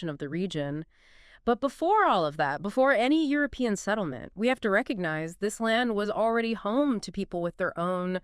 of the region. But before all of that, before any European settlement, we have to recognize this land was already home to people with their own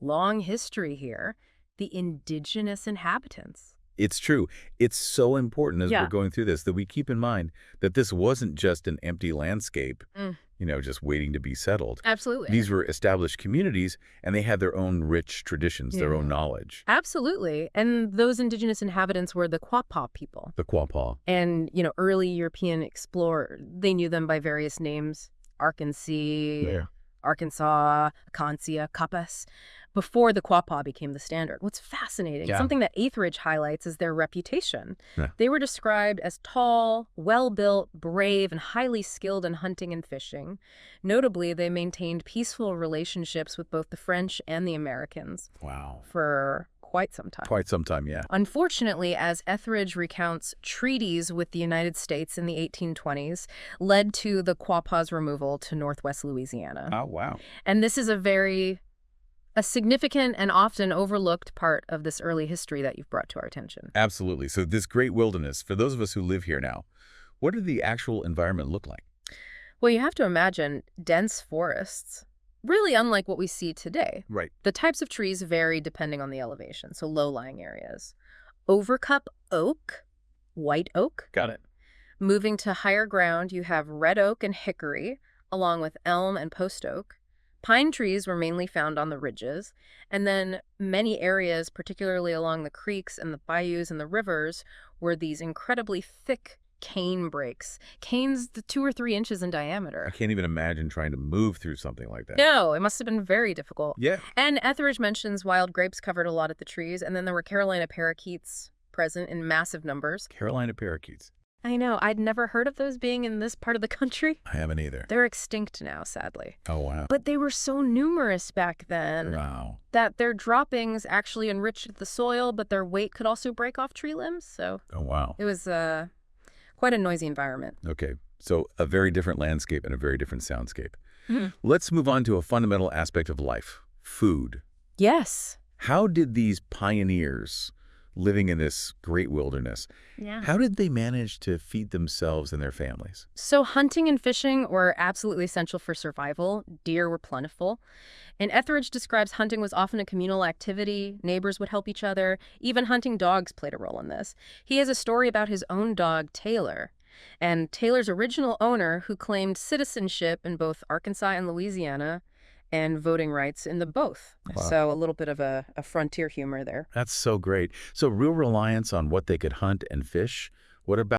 long history here, the indigenous inhabitants. It's true. It's so important as we're Yeah. going through this that we keep in mind that this wasn't just an empty landscape, Mm, just waiting to be settled. absolutely. These were established communities, and they had their own rich traditions, their Yeah. own knowledge. Absolutely. And those indigenous inhabitants were the Quapaw people. The Quapaw. And, early European explorers, they knew them by various names, Arkansas, Yeah. Arkansas, Acancia, Capas, before the Quapaw became the standard. What's fascinating, Yeah. something that Etheridge highlights is their reputation. Yeah. They were described as tall, well-built, brave, and highly skilled in hunting and fishing. Notably, they maintained peaceful relationships with both the French and the Americans Wow. for quite some time. Quite some time, yeah. Unfortunately, as Etheridge recounts, treaties with the United States in the 1820s led to the Quapaw's removal to northwest Louisiana. Oh, wow. And this is a significant and often overlooked part of this early history that you've brought to our attention. Absolutely. So this great wilderness, for those of us who live here now, what did the actual environment look like? Well, you have to imagine dense forests, really unlike what we see today. Right. The types of trees vary depending on the elevation, so low-lying areas. Overcup oak, white oak. Got it. Moving to higher ground, you have red oak and hickory, along with elm and post oak. Pine trees were mainly found on the ridges, and then many areas, particularly along the creeks and the bayous and the rivers, were these incredibly thick cane breaks. Canes 2 or 3 inches in I diameter. can't even imagine trying to move through something like that. No, it must have been very difficult. Yeah. And Etheridge mentions wild grapes covered a lot of the trees, and then there were Carolina parakeets present in massive numbers. Carolina parakeets. I know, I'd never heard of those being in this part of the country. I haven't either. They're extinct now, sadly. Oh, wow. But they were so numerous back then Wow. that their droppings actually enriched the soil, but their weight could also break off tree limbs. So Oh, wow. it was quite a noisy environment. Okay. So a very different landscape and a very different soundscape. Mhm. Let's move on to a fundamental aspect of life, food. Yes. How did these pioneers living in this great wilderness, Yeah. how did they manage to feed themselves and their families? So hunting and fishing were absolutely essential for survival. Deer were plentiful. And Etheridge describes hunting was often a communal activity. Neighbors would help each other. Even hunting dogs played a role in this. He has a story about his own dog, Taylor. And Taylor's original owner, who claimed citizenship in both Arkansas and Louisiana, and voting rights in the both. Wow. So a little bit of a frontier humor there. That's so great. So real reliance on what they could hunt and fish. What about